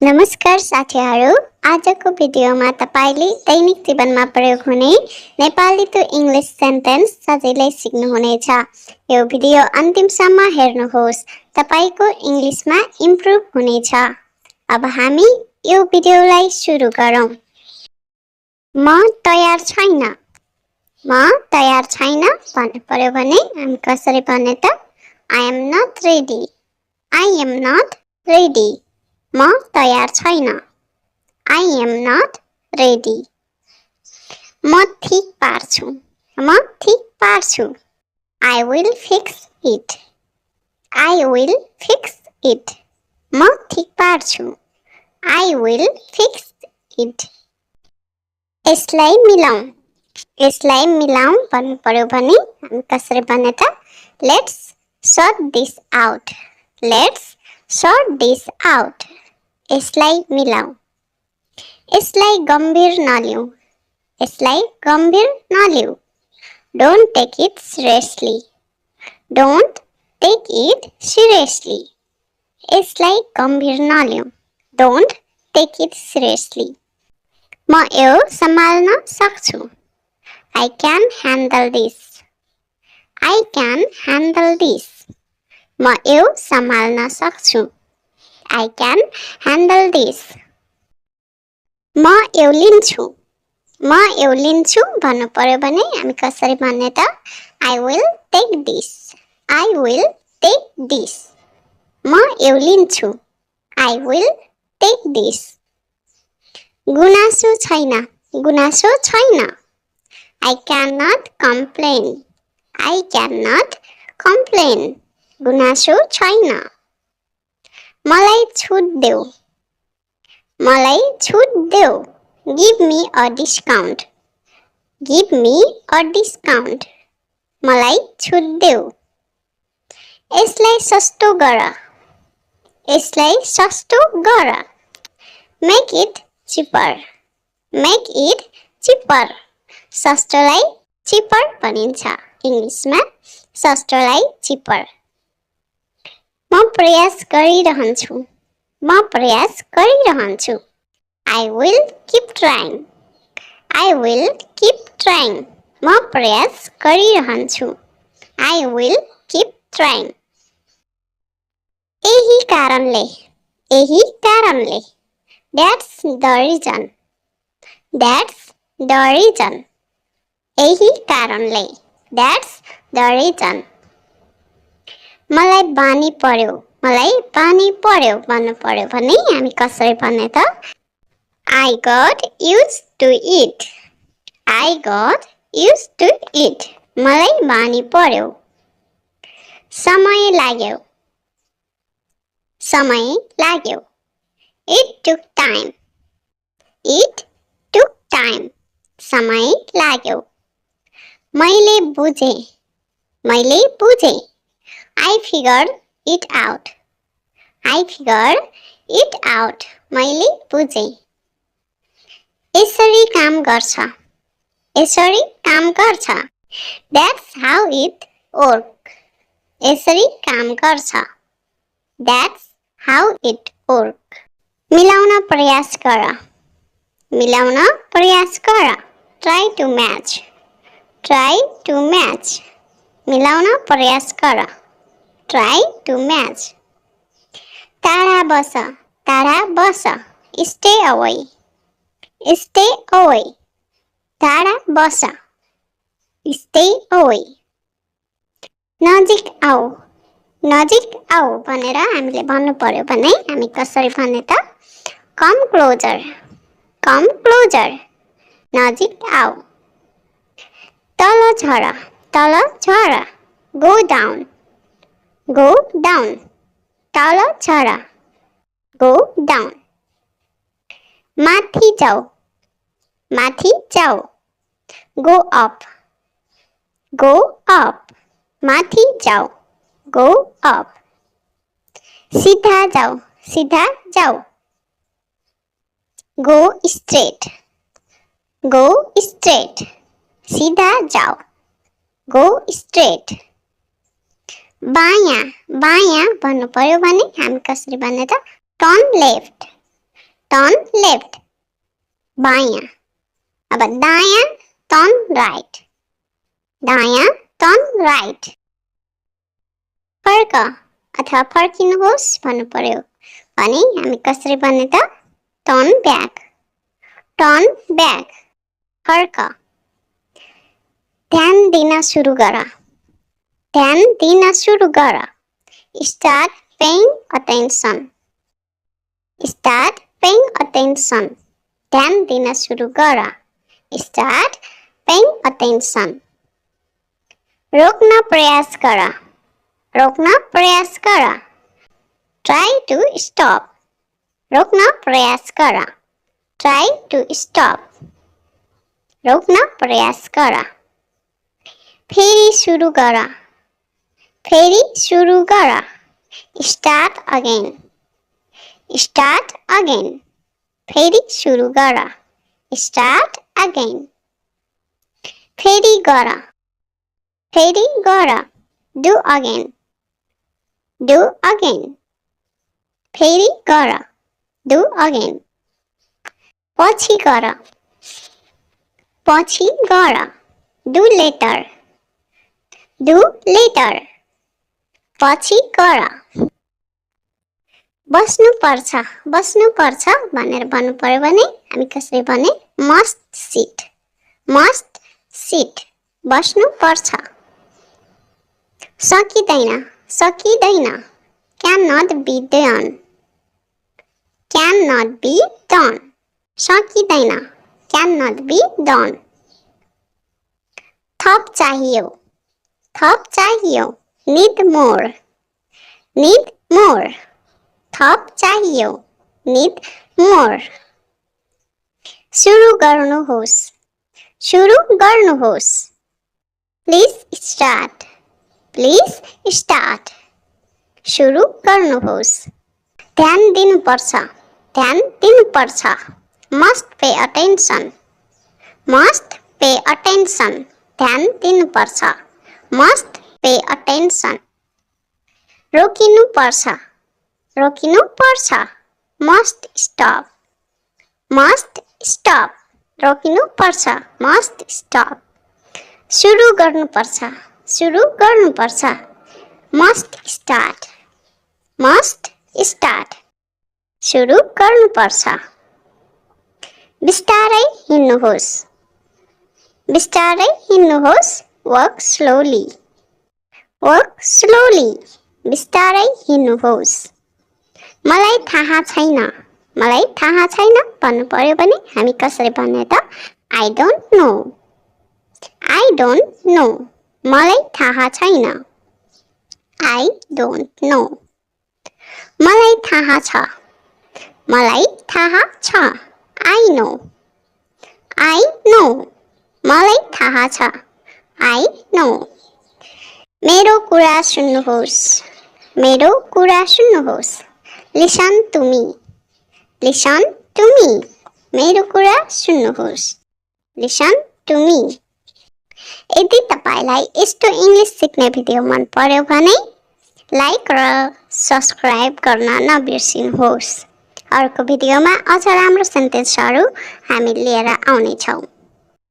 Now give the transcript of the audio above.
नमस्कार साथीहरू, आजको भिडियोमा तपाईले दैनिक जीवनमा प्रयोग हुने नेपाली टु इंग्लिश सेन्टेन्स सजिलै सिक्नुहुनेछ। यो भिडियो अन्तिमसम्म हेर्नुहोस्, तपाईको इंग्लिशमा इम्प्रुभ हुनेछ। अब हामी यो भिडियोलाई सुरु गरौँ। म तयार छैन। म तयार छैन भन्नु पर्यो भने हामी कसरी भन्ने त? I am not ready. I am not ready. म तयार छैन। I am not ready. म ठीक पार्छु। म ठीक पार्छु। I will fix it. I will fix it. म ठीक पार्छु। I will fix it. यसलाई मिलाऊ। यसलाई मिलाऊ भन्नु पर्यो भने हामी कसरी भन्ने त? Let's sort this out. Let's sort this out. यसलाई मिलाऊ। यसलाई गम्भीर नलिऊ। यसलाई गम्भीर नलिऊ। Don't take it seriously. Don't take it seriously. यसलाई गम्भीर नलिऊ। Don't take it seriously. म यो सम्हाल्न सक्छु। I can handle this. I can handle this. म यो सम्हाल्न सक्छु। I can handle this. म यो लिन्छु। म यो लिन्छु भन्नु पर्यो भने हामी कसरी भन्ने त? I will take this. I will take this. म यो लिन्छु। I will take this. गुनासो छैन। गुनासो छैन। I cannot complain. I cannot complain. गुनासो छैन। मलाई छुट देऊ। मलाई छुट देऊ। Give me a discount. Give me a discount. मलाई छुट देऊ। यसलाई सस्तो गर। यसलाई सस्तो गर। Make it cheaper. Make it cheaper. सस्तोलाई cheaper भनिन्छ। इंग्लिशमा सस्तोलाई cheaper. म प्रयास गरिरहन्छु। म प्रयास गरिरहन्छु। I will keep trying. I will keep trying. म प्रयास गरिरहन्छु। I will keep trying. यही कारणले। यही कारणले। That's the reason. That's the reason. यही कारणले। That's the reason. मलाई बानी पर्यो। मलाई बानी पर्यो भन्नु पर्यो भने हामी कसरी भन्ने त? I got used to it. I got used to it. मलाई बानी पर्यो। समय लाग्यो। समय लाग्यो। It took time. It took time. समय लाग्यो। मैले बुझे। मैले बुझे। I figured it out. I figured it out. मैले बुझे। यसरी काम गर्छ। यसरी काम गर्छ। That's how it works. यसरी काम गर्छ। That's how it works. मिलाउन प्रयास गर। मिलाउन प्रयास गर। Try to match. Try to match. मिलाउन प्रयास गर। Try to match. टाढा बस। टाढा बस। Stay away. Stay away. टाढा बस। Stay away. नजिक आऊ। नजिक आऊ भनेर हामीले भन्नु पर्यो भने हामी कसरी भन्ने त? Come closer. Come closer. नजिक आऊ। तल झर। तल झर। Go down. Go down. तल झर। Go down. माथि जाऊ। माथि जाऊ। Go up. Go up. माथि जाऊ। Go up. सीधा जाऊ। सीधा जाऊ। Go straight. Go straight. सीधा जाओ। Go straight. बायाँ। बायाँ भन्नु पर्यो भने हामी कसरी भन्ने त? Turn left. टर्न लेफ्ट बायाँ। अब दायाँ टर्न राइट दायाँ टर्न राइट। फर्क अथवा फर्किनुहोस् भन्नु पर्यो भने हामी कसरी भन्ने त टर्न ब्याक फर्क। ध्यान दिन सुरु गर स्टार्ट पेइङ अटेन्सन ध्यान दिन सुरु गर स्टार्ट पेइङ अटेन्सन। रोक्न प्रयास गर ट्राई टु स्टप रोक्न प्रयास गर ट्राई टु स्टप रोक्न प्रयास गर। फेरि सुरु गर स्टार्ट अगेन फेरि सुरु गर स्टार्ट अगेन। फेरि गर डु अगेन फेरि गर डु अगेन। पछि गर डु लेटर पछि गर। बस्नु पर्छ भनेर भन्नु पर्यो भने हामी कसरी भन्ने मस्ट सिट बस्नु पर्छ। सकिँदैन क्यान नट बी डन सकिँदैन क्यान नट बी डन। थप चाहियो नीड मोर थप चाहियो नीड मोर। सुरु गर्नुहोस् प्लिज स्टार्ट सुरु गर्नुहोस्। ध्यान दिनुपर्छ मस्ट पे अटेन्सन ध्यान दिनुपर्छ मस्ट पे अटेन्सन। रोकिनु पर्छ मस्ट स्टप रोकिनु पर्छ मस्ट स्टप। सुरु गर्नुपर्छ मस्ट स्टार्ट सुरु गर्नुपर्छ। बिस्तारै हिँड्नुहोस् वक स्लोली बिस्तारै हिँड्नुहोस्। मलाई थाहा छैन भन्नु पर्यो भने हामी कसरी भन्ने त आई डोन्ट नो मलाई थाहा छैन आई डोन्ट नो। मलाई थाहा छ आई नो मलाई थाहा छ आई नो। मेरो कुरा सुन्नुहोस् लिसन टु मी मेरो कुरा सुन्नुहोस् लिसन टु मी। यदि तपाईलाई यस्तो इङ्ग्लिस सिक्ने भिडियो मन पर्यो भने लाइक र सब्स्क्राइब गर्न नबिर्सिनुहोस्। अर्को भिडियोमा अझ राम्रो सेन्टेन्सहरू हामी लिएर आउनेछौँ।